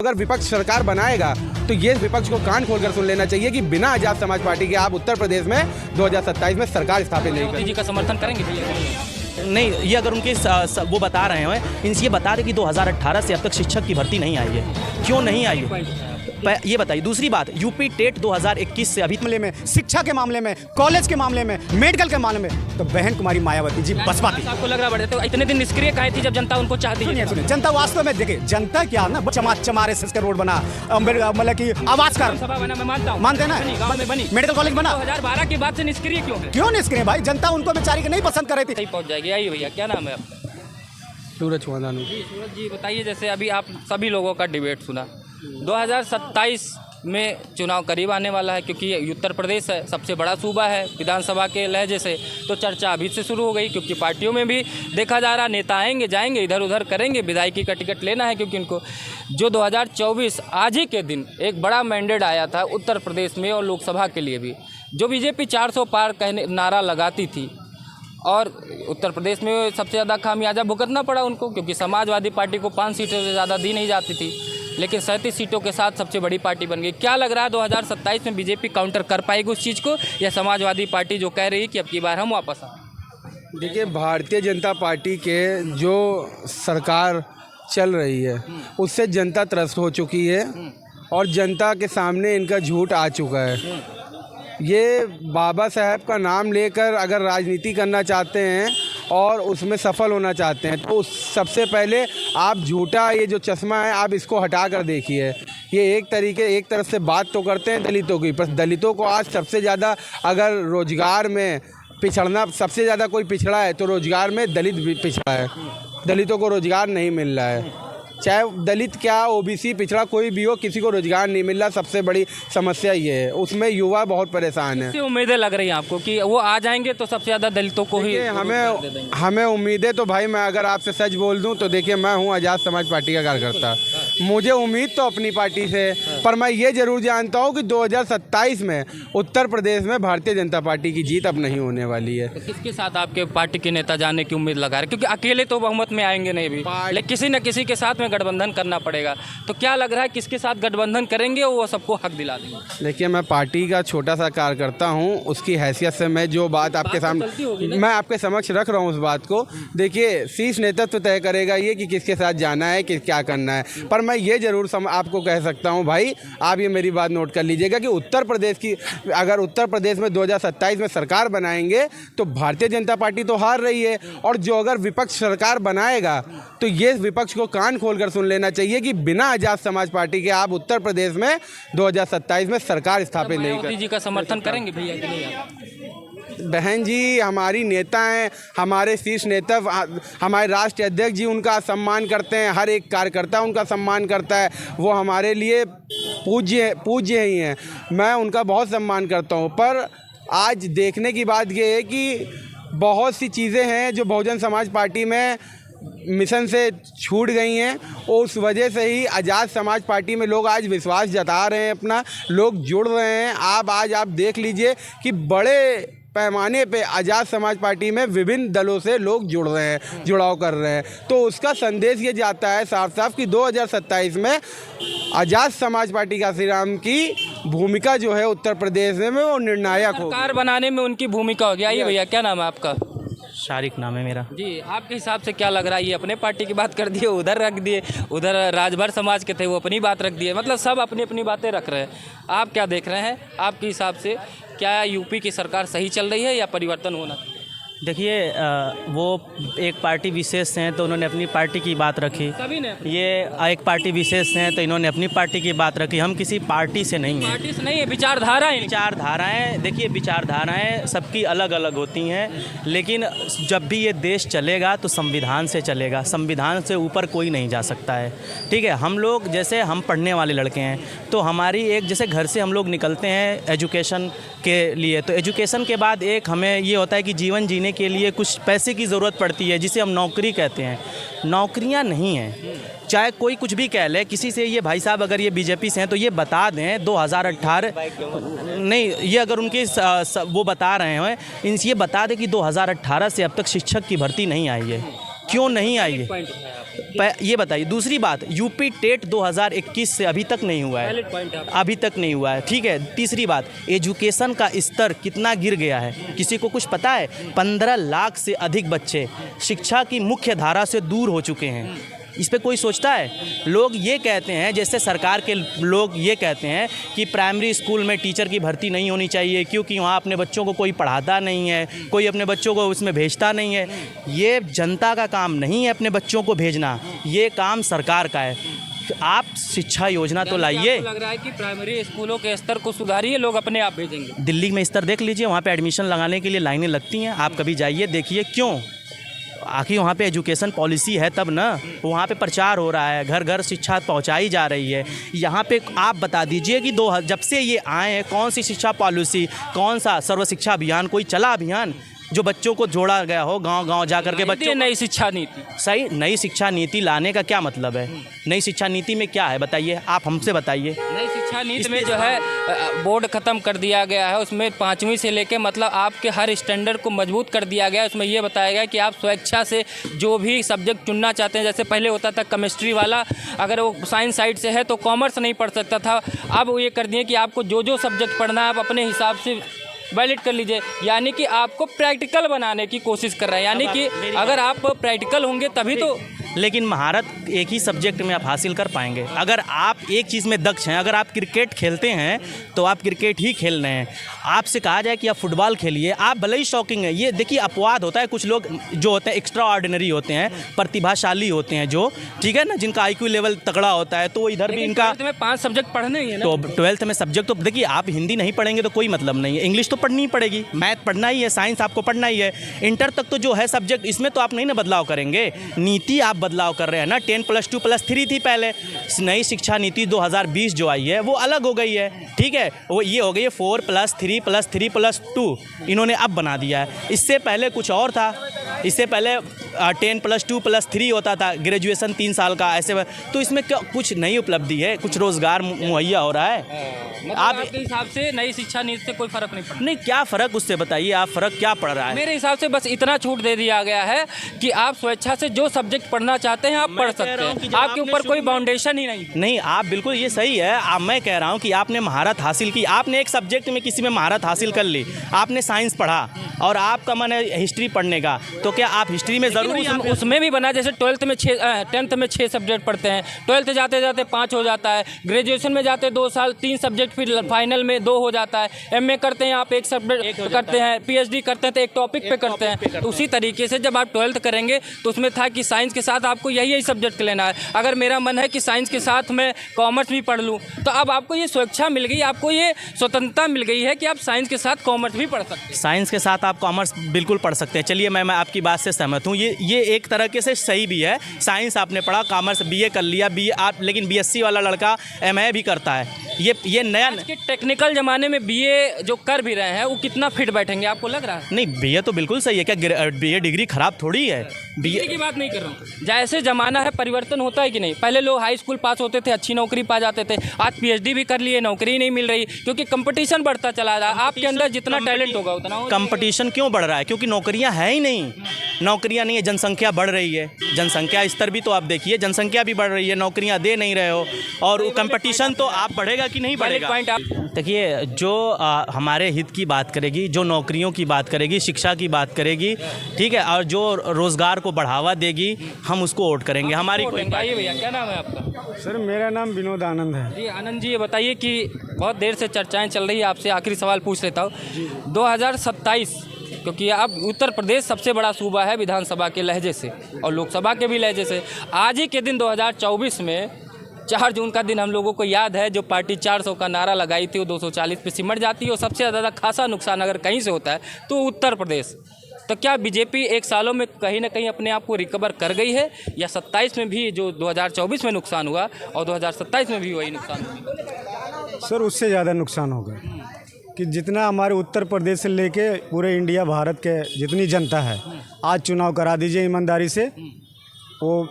अगर विपक्ष सरकार बनाएगा तो ये विपक्ष को कान खोलकर सुन लेना चाहिए कि बिना आजाद समाज पार्टी के आप उत्तर प्रदेश में 2027 में सरकार स्थापित नहीं करेंगे। जी का समर्थन करेंगे नहीं, ये अगर उनके वो बता रहे हैं, इनसे ये बता दें कि 2018 से अब तक शिक्षक की भर्ती नहीं आई है, क्यों नहीं आई है ये बताइए। दूसरी बात, यूपी टेट 2021 से अभी मामले में, शिक्षा के मामले में, कॉलेज के मामले में, मेडिकल के मामले में तो बहन कुमारी मायावती जी बसपा थी। आपको लग रहा है तो इतने दिन निष्क्रिय काहे थी जब जनता उनको चाहती है? सुनिए, जनता वास्तव में देखिए, जनता क्या ना चमार एसएस का रोड बना, मतलब कि आवास का सभा बना, मैं मानता हूं, मानते हैं ना, गांव में बनी, मेडिकल कॉलेज बना। 2012 के बाद से निष्क्रिय क्यों निष्क्रिय भाई? जनता उनको बेचारी के नहीं पसंद कर रही थी। सही पहुंच जाएगी। आइए भैया, क्या नाम है आपका? सूरज चौहान जी सूरज जी, बताइए, जैसे अभी आप सभी लोगों का डिबेट सुना, 2027 में चुनाव करीब आने वाला है, क्योंकि ये उत्तर प्रदेश है, सबसे बड़ा सूबा है विधानसभा के लहजे से, तो चर्चा अभी से शुरू हो गई, क्योंकि पार्टियों में भी देखा जा रहा, नेता आएंगे जाएंगे, इधर उधर करेंगे, विधायकी का टिकट लेना है, क्योंकि उनको जो 2024 आज ही के दिन एक बड़ा मैंडेट आया था उत्तर प्रदेश में और लोकसभा के लिए भी, जो बीजेपी 400 पार कहने नारा लगाती थी, और उत्तर प्रदेश में सबसे ज़्यादा खामियाजा भुगतना पड़ा उनको, क्योंकि समाजवादी पार्टी को 5 सीटों से ज़्यादा दी नहीं जाती थी, लेकिन 37 सीटों के साथ सबसे बड़ी पार्टी बन गई। क्या लग रहा है 2027 में बीजेपी काउंटर कर पाएगी उस चीज़ को, या समाजवादी पार्टी जो कह रही है कि अब की बार हम वापस आए? देखिए, भारतीय जनता पार्टी के जो सरकार चल रही है उससे जनता त्रस्त हो चुकी है और जनता के सामने इनका झूठ आ चुका है। ये बाबा साहब का नाम लेकर अगर राजनीति करना चाहते हैं और उसमें सफल होना चाहते हैं तो सबसे पहले आप झूठा ये जो चश्मा है आप इसको हटा कर देखिए। ये एक तरफ से बात तो करते हैं दलितों की, पर दलितों को आज सबसे ज़्यादा अगर रोजगार में पिछड़ना, सबसे ज़्यादा कोई पिछड़ा है तो रोजगार में दलित भी पिछड़ा है। दलितों को रोजगार नहीं मिल रहा है, चाहे दलित क्या ओबीसी पिछड़ा कोई भी हो, किसी को रोजगार नहीं मिल रहा। सबसे बड़ी समस्या ये है, उसमें युवा बहुत परेशान है। उम्मीदें लग रही हैं आपको कि वो आ जाएंगे तो सबसे ज़्यादा दलितों को ही हमें उम्मीदें तो भाई, मैं अगर आपसे सच बोल दूं तो देखिए, मैं हूं आज़ाद समाज पार्टी का कार्यकर्ता, मुझे उम्मीद तो अपनी पार्टी से, पर मैं ये जरूर जानता हूँ कि 2027 में उत्तर प्रदेश में भारतीय जनता पार्टी की जीत अब नहीं होने वाली है। तो किसके साथ आपके पार्टी के नेता जाने की उम्मीद लगा रहे? क्योंकि अकेले तो बहुमत में आएंगे नहीं भी, लेकिन किसी न किसी के साथ गठबंधन करना पड़ेगा, तो क्या लग रहा है किसके साथ गठबंधन करेंगे वो सबको हक दिला देंगे? देखिए, मैं पार्टी का छोटा सा कार्यकर्ता हूं, उसकी हैसियत से मैं जो बात आपके सामने मैं आपके समक्ष रख रहा हूं उस बात को, देखिए शीर्ष नेतृत्व तय करेगा ये कि किसके साथ जाना है, क्या करना है। पर मैं ये जरूर आपको कह सकता हूं भाई, आप ये मेरी बात नोट कर लीजिएगा कि अगर उत्तर प्रदेश में 2027 में सरकार बनाएंगे तो भारतीय जनता पार्टी तो हार रही है, और जो अगर विपक्ष सरकार बनाएगा तो ये विपक्ष को कान खोलकर सुन लेना चाहिए कि बिना आजाद समाज पार्टी के आप उत्तर प्रदेश में 2027 में सरकार स्थापित नहीं करेंगे। जी का समर्थन करेंगे भैया कि नहीं आप? बहन जी हमारी नेता हैं, हमारे शीर्ष नेता, हमारे राष्ट्रीय अध्यक्ष जी उनका सम्मान करते हैं, हर एक कार्यकर्ता उनका सम्मान करता है, वो हमारे लिए पूज्य ही हैं, मैं उनका बहुत सम्मान करता हूँ। पर आज देखने की बात ये है कि बहुत सी चीज़ें हैं जो बहुजन समाज पार्टी में मिशन से छूट गई हैं, और उस वजह से ही आज़ाद समाज पार्टी में लोग आज विश्वास जता रहे हैं, अपना लोग जुड़ रहे हैं। आप देख लीजिए कि बड़े पैमाने पे आज़ाद समाज पार्टी में विभिन्न दलों से लोग जुड़ रहे हैं, जुड़ाव कर रहे हैं, तो उसका संदेश ये जाता है साफ साफ कि 2027 में आज़ाद समाज पार्टी का श्री राम की भूमिका जो है उत्तर प्रदेश में वो निर्णायक होगी। सरकार बनाने में उनकी भूमिका होगी। आइए भैया, क्या नाम है आपका? शारिक नाम है मेरा। जी, आपके हिसाब से क्या लग रहा है, ये अपने पार्टी की बात कर दिए, उधर रख दिए, उधर राजभर समाज के थे वो अपनी बात रख दिए, मतलब सब अपनी अपनी बातें रख रहे हैं। आप क्या देख रहे हैं, आपके हिसाब से क्या यूपी की सरकार सही चल रही है या परिवर्तन होना चाहिए? देखिए, वो एक पार्टी विशेष हैं तो उन्होंने अपनी पार्टी की बात रखी, सभी ने। ये एक पार्टी विशेष हैं तो इन्होंने अपनी पार्टी की बात रखी। हम किसी पार्टी से नहीं हैं, पार्टी से नहीं है, विचारधाराएं देखिए, विचारधाराएं सबकी अलग अलग होती हैं, लेकिन जब भी ये देश चलेगा तो संविधान से चलेगा, संविधान से ऊपर कोई नहीं जा सकता है। ठीक है, हम लोग जैसे हम पढ़ने वाले लड़के हैं तो हमारी एक जैसे घर से हम लोग निकलते हैं एजुकेशन के लिए, तो एजुकेशन के बाद एक हमें ये होता है कि जीवन जीने के लिए कुछ पैसे की ज़रूरत पड़ती है, जिसे हम नौकरी कहते हैं। नौकरियां नहीं हैं, चाहे कोई कुछ भी कह ले, किसी से ये भाई साहब अगर ये बीजेपी से हैं तो ये बता दें 2018 नहीं, ये अगर उनके वो बता रहे हैं, इनसे ये बता दें कि 2018 से अब तक शिक्षक की भर्ती नहीं आई है, क्यों नहीं आई है? ये बताइए। दूसरी बात, यूपी टेट 2021 से अभी तक नहीं हुआ है, अभी तक नहीं हुआ है, ठीक है। तीसरी बात, एजुकेशन का स्तर कितना गिर गया है, किसी को कुछ पता है? 15 लाख से अधिक बच्चे शिक्षा की मुख्य धारा से दूर हो चुके हैं। इस पे कोई सोचता है? लोग ये कहते हैं, जैसे सरकार के लोग ये कहते हैं कि प्राइमरी स्कूल में टीचर की भर्ती नहीं होनी चाहिए क्योंकि वहाँ अपने बच्चों को कोई पढ़ाता नहीं है, कोई अपने बच्चों को उसमें भेजता नहीं है। ये जनता का काम नहीं है अपने बच्चों को भेजना, ये काम सरकार का है। तो आप शिक्षा योजना तो लाइए। लग रहा है कि प्राइमरी स्कूलों के स्तर को सुधारिए, लोग अपने आप भेजेंगे। दिल्ली में स्तर देख लीजिए, वहाँ पे एडमिशन लगाने के लिए लाइनें लगती हैं। आप कभी जाइए, देखिए क्यों। आखिर वहाँ पे एजुकेशन पॉलिसी है तब ना, वहाँ पे प्रचार हो रहा है, घर घर शिक्षा पहुँचाई जा रही है। यहाँ पे आप बता दीजिए कि जब से ये आए हैं, कौन सी शिक्षा पॉलिसी, कौन सा सर्व शिक्षा अभियान, कोई चला अभियान जो बच्चों को जोड़ा गया हो, गांव-गांव जा करके बच्चों। नई शिक्षा नीति, सही, नई शिक्षा नीति लाने का क्या मतलब है? नई शिक्षा नीति में क्या है बताइए, आप हमसे बताइए। नई शिक्षा नीति में जो है बोर्ड ख़त्म कर दिया गया है, उसमें 5वीं से लेके मतलब आपके हर स्टैंडर्ड को मजबूत कर दिया गया है। उसमें ये बताया गया कि आप स्वेच्छा से जो भी सब्जेक्ट चुनना चाहते हैं, जैसे पहले होता था केमिस्ट्री वाला अगर वो साइंस साइड से है तो कॉमर्स नहीं पढ़ सकता था। अब वो ये कर दिए कि आपको जो सब्जेक्ट पढ़ना है आप अपने हिसाब से वैलिड कर लीजिए, यानी कि आपको प्रैक्टिकल बनाने की कोशिश कर रहे हैं। यानी कि अगर आप प्रैक्टिकल होंगे तभी तो। लेकिन महारत एक ही सब्जेक्ट में आप हासिल कर पाएंगे। अगर आप एक चीज़ में दक्ष हैं, अगर आप क्रिकेट खेलते हैं तो आप क्रिकेट ही खेल रहे हैं। आपसे कहा जाए कि आप फुटबॉल खेलिए, आप भले ही शौकीन है। ये देखिए अपवाद होता है, कुछ लोग जो होते हैं एक्स्ट्रा ऑर्डिनरी होते हैं, प्रतिभाशाली होते हैं, जो ठीक है ना, जिनका आईक्यू लेवल तगड़ा होता है, तो इधर भी इनका 12th में 5 सब्जेक्ट पढ़ने ही है ना। तो 12th में सब्जेक्ट तो देखिए, आप हिंदी नहीं पढ़ेंगे तो कोई मतलब नहीं है, इंग्लिश तो पढ़नी ही पड़ेगी, मैथ पढ़ना ही है, साइंस आपको पढ़ना ही है। इंटर तक तो जो है सब्जेक्ट, इसमें तो आप नहीं ना बदलाव करेंगे। नीति आप बदलाव कर रहे हैं ना। 10 + 2 + 3 थी पहले, नई शिक्षा नीति 2020 जो आई है वो अलग हो गई है, ठीक है। वो ये हो गई है 4 + 3 + 3 + 2 इन्होंने अब बना दिया है। इससे पहले कुछ और था, इससे पहले 10 + 2 + 3 होता था, ग्रेजुएशन 3 साल का, ऐसे। तो इसमें क्या कुछ नई उपलब्धि है, कुछ रोजगार मुहैया हो रहा है। मतलब आपके हिसाब से नई शिक्षा नीति से कोई फर्क नहीं पड़ता? नहीं, क्या फ़र्क उससे बताइए, आप फ़र्क क्या पड़ रहा है? मेरे हिसाब से बस इतना छूट दे दिया गया है कि आप स्वेच्छा से जो सब्जेक्ट पढ़ना चाहते हैं आप पढ़ सकते हैं, आपके ऊपर कोई बाउंडेशन ही नहीं। नहीं, आप बिल्कुल ये सही है। मैं कह रहा हूँ कि आपने महारत हासिल की, आपने एक सब्जेक्ट में किसी में महारत हासिल कर ली, आपने साइंस पढ़ा और आपका मन है हिस्ट्री पढ़ने का, तो क्या आप हिस्ट्री में ज़रूरी उसमें भी बना, जैसे 10th में 6 सब्जेक्ट पढ़ते हैं, 12th जाते जाते 5 हो जाता है, ग्रेजुएशन में जाते 2 साल 3 सब्जेक्ट, फिर फाइनल में 2 हो जाता है, MA करते हैं आप 1 सब्जेक्ट करते हैं, PhD करते हैं तो एक टॉपिक पे करते हैं। तो उसी तरीके से जब आप 12th करेंगे तो उसमें था कि साइंस के साथ आपको यही सब्जेक्ट लेना है। अगर मेरा मन है कि साइंस के साथ मैं कॉमर्स भी पढ़ लूँ, तो अब आपको ये स्वेच्छा मिल गई, आपको ये स्वतंत्रता मिल गई है कि आप साइंस के साथ कॉमर्स भी पढ़ सकते हैं। साइंस के साथ आप कॉमर्स बिल्कुल पढ़ सकते हैं। चलिए, मैं आपकी बात से सहमत हूँ, ये एक तरह से सही भी है। साइंस आपने पढ़ा, कॉमर्स BA कर लिया, आप लेकिन BSc वाला लड़का MA भी करता है। ये नया आज के टेक्निकल ज़माने में BA जो कर भी रहे हैं वो कितना फिट बैठेंगे आपको लग रहा है? नहीं, BA तो बिल्कुल सही है, क्या BA डिग्री खराब थोड़ी है। डिग्री की बात नहीं कर रहा हूँ, जैसे ज़माना है परिवर्तन होता है कि नहीं। पहले लोग हाई स्कूल पास होते थे, अच्छी नौकरी पा जाते थे, आज PhD भी कर लिए, नौकरी नहीं मिल रही क्योंकि कंपटीशन बढ़ता चला रहा है। आपके अंदर जितना टैलेंट होगा उतना कंपटीशन क्यों बढ़ रहा है? क्योंकि नौकरियां है ही नहीं, नौकरियां नहीं है, जनसंख्या बढ़ रही है, जनसंख्या स्तर भी तो आप देखिए, जनसंख्या भी बढ़ रही है, नौकरियां दे नहीं रहे हो, और कंपटीशन तो आप बढ़ेगा कि नहीं बढ़ेगा? देखिए, जो हमारे हित की बात करेगी, जो नौकरियों की बात करेगी, शिक्षा की बात करेगी, ठीक है, और जो रोजगार को बढ़ावा देगी, हम उसको वोट करेंगे। हमारी कोई भैया, क्या नाम है आपका? सर, मेरा नाम विनोद आनंद है। जी आनंद जी, ये बताइए कि बहुत देर से चर्चाएं चल रही है, आपसे आखिरी सवाल पूछ लेता हूँ। 2027, क्योंकि अब उत्तर प्रदेश सबसे बड़ा सूबा है विधानसभा के लहजे से और लोकसभा के भी लहजे से। आज ही के दिन 2024 में 4 जून का दिन हम लोगों को याद है, जो पार्टी 400 का नारा लगाई थी वो 240 पे सिमट जाती है, और सबसे ज़्यादा खासा नुकसान अगर कहीं से होता है तो उत्तर प्रदेश। तो क्या बीजेपी 1 सालों में कहीं ना कहीं अपने आप को रिकवर कर गई है, या 27 में भी जो 2024 में नुकसान हुआ और 2027 में भी वही नुकसान हुआ? सर, उससे ज़्यादा नुकसान होगा कि जितना हमारे उत्तर प्रदेश से लेके पूरे इंडिया भारत के जितनी जनता है, आज चुनाव करा दीजिए ईमानदारी से, वो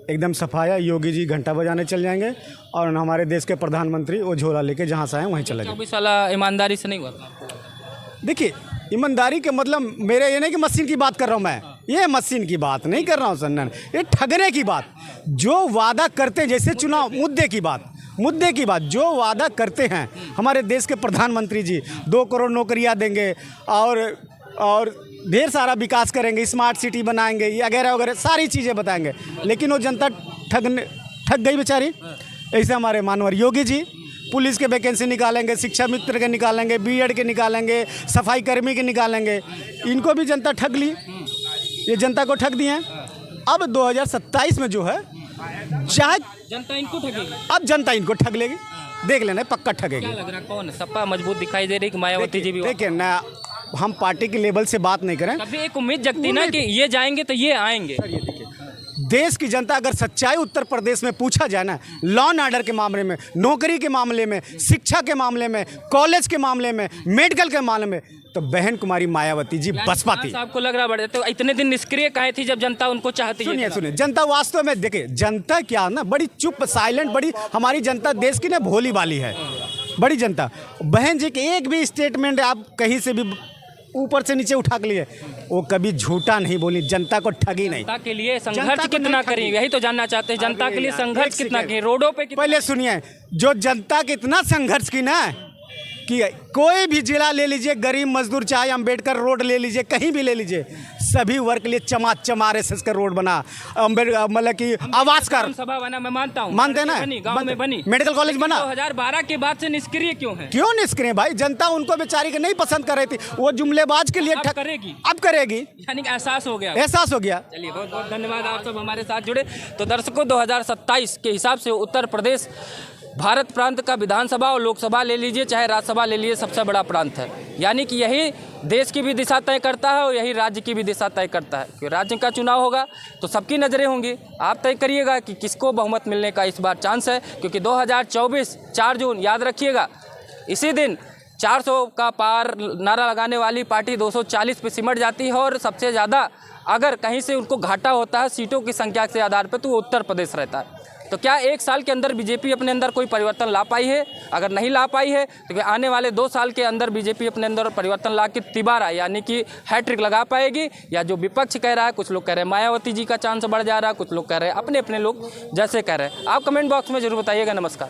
एकदम सफाया, योगी जी घंटा बजाने चल जाएंगे और हमारे देश के प्रधानमंत्री वो झोला लेके जहाँ से आए वहीं चले जाएंगे। 24 साल ईमानदारी से नहीं हुआ? देखिए, ईमानदारी के मतलब मेरे ये नहीं कि मशीन की बात कर रहा हूँ मैं, ये मशीन की बात नहीं कर रहा हूँ सन्नन, ये ठगने की बात। जो वादा करते हैं, जैसे चुनाव मुद्दे की बात जो वादा करते हैं हमारे देश के प्रधानमंत्री जी, 2 करोड़ नौकरियां देंगे और ढेर सारा विकास करेंगे, स्मार्ट सिटी बनाएंगे, ये वगैरह वगैरह सारी चीज़ें बताएंगे, लेकिन वो जनता ठग गई बेचारी। ऐसे हमारे मानवर योगी जी पुलिस के वैकेंसी निकालेंगे, शिक्षा मित्र के निकालेंगे, बीएड के निकालेंगे, सफाई कर्मी के निकालेंगे, इनको भी जनता ठग ली, ये जनता को ठग दिए हैं। अब 2027 में जो है चाहे जनता इनको ठगेगी, अब जनता इनको ठग लेगी, देख लेना पक्का ठगेगी। क्या लग रहा है कौन सपा मजबूत दिखाई दे रही कि मायावती जी भी? देखिए ना, हम पार्टी के लेवल से बात नहीं करें, कभी एक उम्मीद जगती ना कि ये जाएंगे तो ये आएंगे। देश की जनता अगर सच्चाई उत्तर प्रदेश में पूछा जाए ना, लॉ एंड ऑर्डर के मामले में, नौकरी के मामले में, शिक्षा के मामले में, कॉलेज के मामले में, मेडिकल के मामले में, तो बहन कुमारी मायावती जी बसपा थी। आपको लग रहा है तो इतने दिन निष्क्रिय काहे थी जब जनता उनको चाहती है? सुनिए, जनता वास्तव में देखिए, जनता क्या ना बड़ी चुप साइलेंट, बड़ी हमारी जनता देश की ना भोली वाली है, बड़ी जनता। बहन जी के एक भी स्टेटमेंट आप कहीं से भी ऊपर से नीचे उठा के लिए, वो कभी झूठा नहीं बोली, जनता को ठगी नहीं। जनता के लिए संघर्ष कितना करी, यही तो जानना चाहते हैं। जनता के लिए संघर्ष कितना किए, रोडों पे पहले सुनिए, जो जनता कितना संघर्ष की ना, कि कोई भी जिला ले लीजिए, गरीब मजदूर चाहे अम्बेडकर रोड ले लीजिए, कहीं भी ले लीजिए, सभी वर्ग के लिए चमाचम RSS का रोड बना, मतलब कि आवास का सभा बना, मैं मानता हूँ, मानते हैं ना, गाँव में बनी, मेडिकल कॉलेज बना। 2012 के बाद से निष्क्रिय क्यों है? क्यों निष्क्रिय भाई? जनता उनको बेचारी के नहीं पसंद कर रही थी, वो जुमलेबाज के लिए अब करेगी, अब करेगी, यानी कि एहसास हो गया, एहसास हो गया। चलिए, बहुत बहुत धन्यवाद, आप सब हमारे साथ जुड़े। तो दर्शकों, 2027 के हिसाब से उत्तर प्रदेश भारत प्रांत का विधानसभा और लोकसभा ले लीजिए, चाहे राज्यसभा ले लीजिए, सबसे बड़ा प्रांत है। यानी कि यही देश की भी दिशा तय करता है और यही राज्य की भी दिशा तय करता है। क्योंकि राज्य का चुनाव होगा तो सबकी नज़रें होंगी, आप तय करिएगा कि किसको बहुमत मिलने का इस बार चांस है। क्योंकि 2024 4 जून याद रखिएगा, इसी दिन 400 का पार नारा लगाने वाली पार्टी 240 पे सिमट जाती है और सबसे ज़्यादा अगर कहीं से उनको घाटा होता है सीटों की संख्या के आधार पर, तो वो उत्तर प्रदेश रहता है। तो क्या 1 साल के अंदर बीजेपी अपने अंदर कोई परिवर्तन ला पाई है? अगर नहीं ला पाई है तो आने वाले 2 साल के अंदर बीजेपी अपने अंदर परिवर्तन ला के तिबारा यानी कि हैट्रिक लगा पाएगी? या जो विपक्ष कह रहा है, कुछ लोग कह रहे हैं मायावती जी का चांस बढ़ जा रहा है, कुछ लोग कह रहे हैं अपने लोग जैसे कह रहे हैं। आप कमेंट बॉक्स में जरूर बताइएगा। नमस्कार।